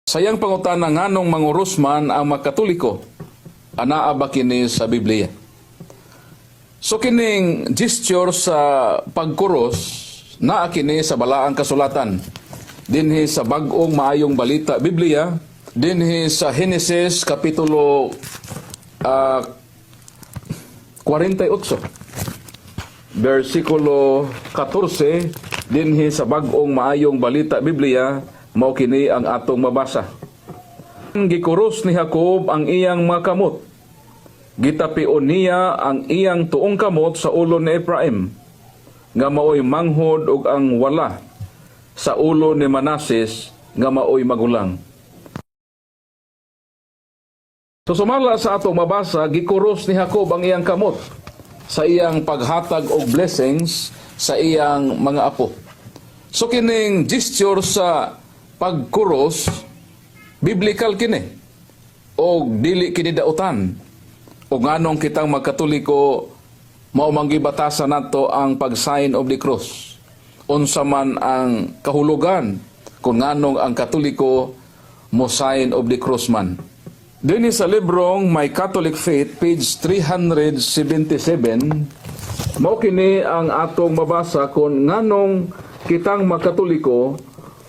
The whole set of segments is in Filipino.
Sayang pangutana nganong mangurusman ang makatoliko, anaa ba kini sa Biblia? So kining gesture sa pagkuros, naa kini sa balaang kasulatan. Dinhi sa bag-ong maayong balita Biblia, dinhi sa Genesis kapitulo 48, versikulo 14, dinhi sa bag-ong maayong balita Biblia, mao kini ang atong mabasa. Gikuros ni Jacob ang iyang makamot. Gitapion niya ang iyang tuong kamot sa ulo ni Ephraim, nga maoy manghod ug ang wala sa ulo ni Manases, nga maoy magulang. So sumala sa atong mabasa, gikuros ni Jacob ang iyang kamot sa iyang paghatag og blessings sa iyang mga apo. So kining gesture sa pagkuros, biblical kini, o dili kini dautan. O nganong kitang magkatoliko, maumangibatasan nato ang pag-sign of the cross. Unsa man ang kahulugan, kung nganong ang katoliko mo sign of the cross man. Dini sa librong My Catholic Faith, page 377, mao kini ang atong mabasa kung nganong kitang magkatoliko,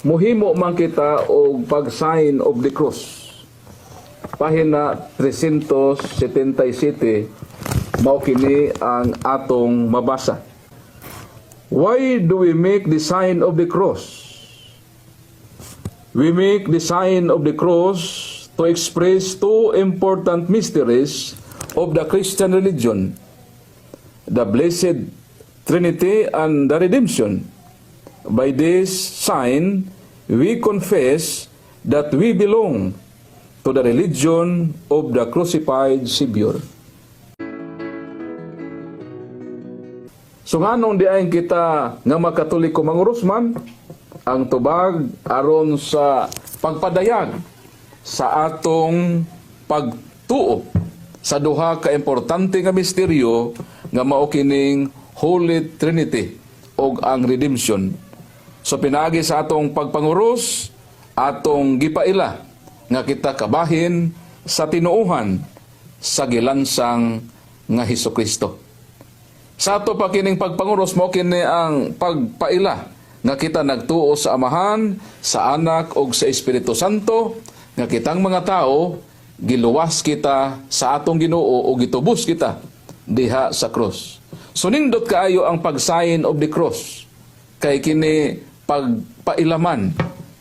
muhimo man kita og pag-sign of the cross. Pahina 377, mao kini ang atong mabasa. Why do we make the sign of the cross? We make the sign of the cross to express two important mysteries of the Christian religion: the Blessed Trinity and the redemption. By this sign, we confess that we belong to the religion of the crucified Savior. So nganong di ay kita nga makatoliko mangurusman, ang tubag aron sa pagpadayag sa atong pagtuo sa duha ka importante nga misteryo nga mao kining Holy Trinity ug ang redemption. So pinagi sa atong pagpanguros, atong gipaila nga kita kabahin sa tinuuhan sa gilansang nga Hesukristo. Sa ato pa kining pagpanguros, mao kini ang pagpaila nga kita nagtuo sa Amahan, sa Anak ug sa Espiritu Santo, nga kitang mga tao giluwas kita sa atong Ginoo o gitubos kita diha sa cross. So nindot kaayo ang pag-sign of the cross, kay kini pagpailaman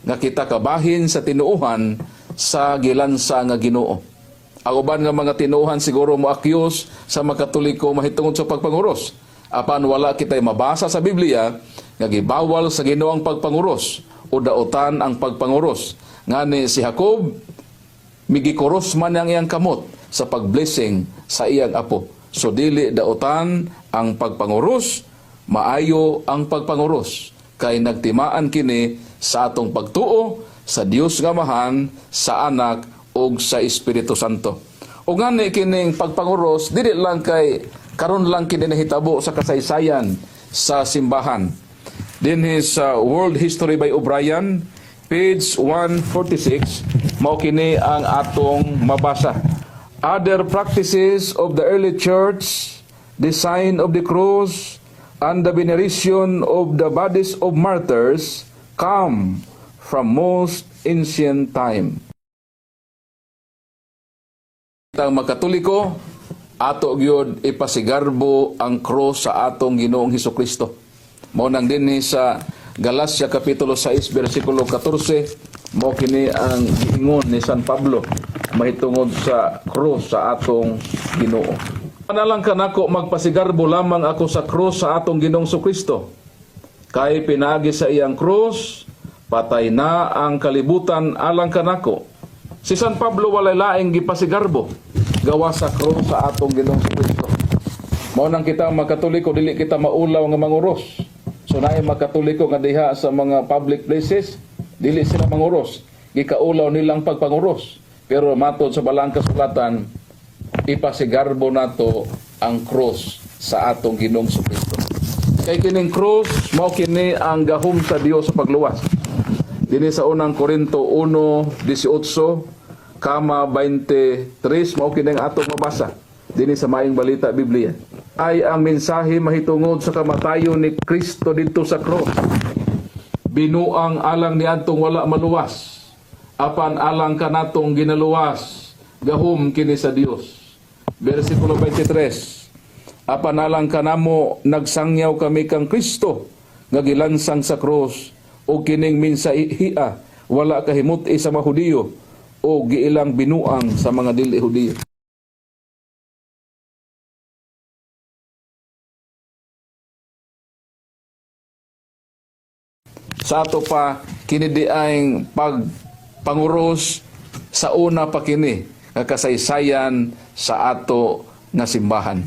nga kita kabahin sa tinuuhan sa gilansa nga Ginoo. Ang uban nga mga tinuuhan siguro mo akyos sa makatoliko mahitungod sa pagpanguros. Apan wala kitay mabasa sa Biblia nga gibawal sa Ginoo ang pagpanguros o dautan ang pagpanguros. Ngani si Jacob migikuros man ang iyang kamot sa pagblessing sa iyang apo. So dili dautan ang pagpanguros, maayo ang pagpanguros, kay nagtimaan kini sa atong pagtuo sa Dios nga Amahan, sa Anak ug sa Espiritu Santo. O ngani kining pagpanguros dili lang kay karon lang kini nahitabo sa kasaysayan sa simbahan. Dinhi sa World History by O'Brien, page 146, mao kini ang atong mabasa. Other practices of the early church, the sign of the cross, and the veneration of the bodies of martyrs come from most ancient time. Ang makatoliko, ato gyud ipasigarbo ang cross sa atong Ginoong Hesukristo. Mao nang dinhi sa Galacia kapitulo 6 bersikulo 14, mao kini ang giingon ni San Pablo mahitungod sa cross sa atong Ginoo. Analang kanako magpasigarbo lamang ako sa cross sa atong Ginoong Hesukristo. Kay pinagi sa iyang cross, patay na ang kalibutan alang kanako. Si San Pablo walay laing gipasigarbo gawa sa cross sa atong Ginoong Hesukristo. Mao nang kita makatoliko, dili kita maulaw nga manguros. So naay makatoliko nga diha sa mga public places, dili sila manguros. Gikaulaw nilang pagpanguros. Pero matod sa balang kasulatan, ipasigarbo nato ang cross sa atong Ginoong Hesukristo. Kay kining cross, mao kini ang gahom sa Dios sa pagluwas. Dini sa unang Korinto 1:18 kama 23 mao kini ang atong mabasa dinhi sa Maayong Balita Biblia. Ay ang mensahe mahitungod sa kamatayon ni Kristo didto sa cross. Binuang alang niadtong wala maluwas. Apan alang kanatong ginaluwas gahom kini sa Dios. Bersikulo 23. Apan alang kanamo nagsangyaw kami kang Kristo nga gilansang sa cross o kining minsahiya wala kahimut-i sa mga Hudiyo o giilang binuang sa mga dili Hudiyo. Sa ato pa kini diayng pagpanguros sa una pa kini nga kasaysayan sa ato nga simbahan.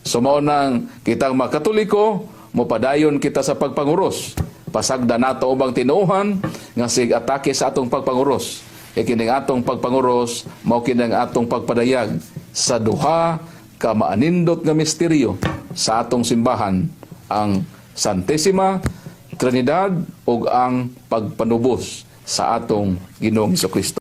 So mao nang kitang mga Katoliko mopadayon kita sa pagpanguros. Pasagda nato ubang tinuohan nga sig atake sa atong pagpanguros. Kining atong pagpanguros mao kining atong pagpadayag sa duha ka maanindot nga misteryo sa atong simbahan, ang Santissima Trinidad ug ang pagpanubos sa atong Ginoong Hesukristo.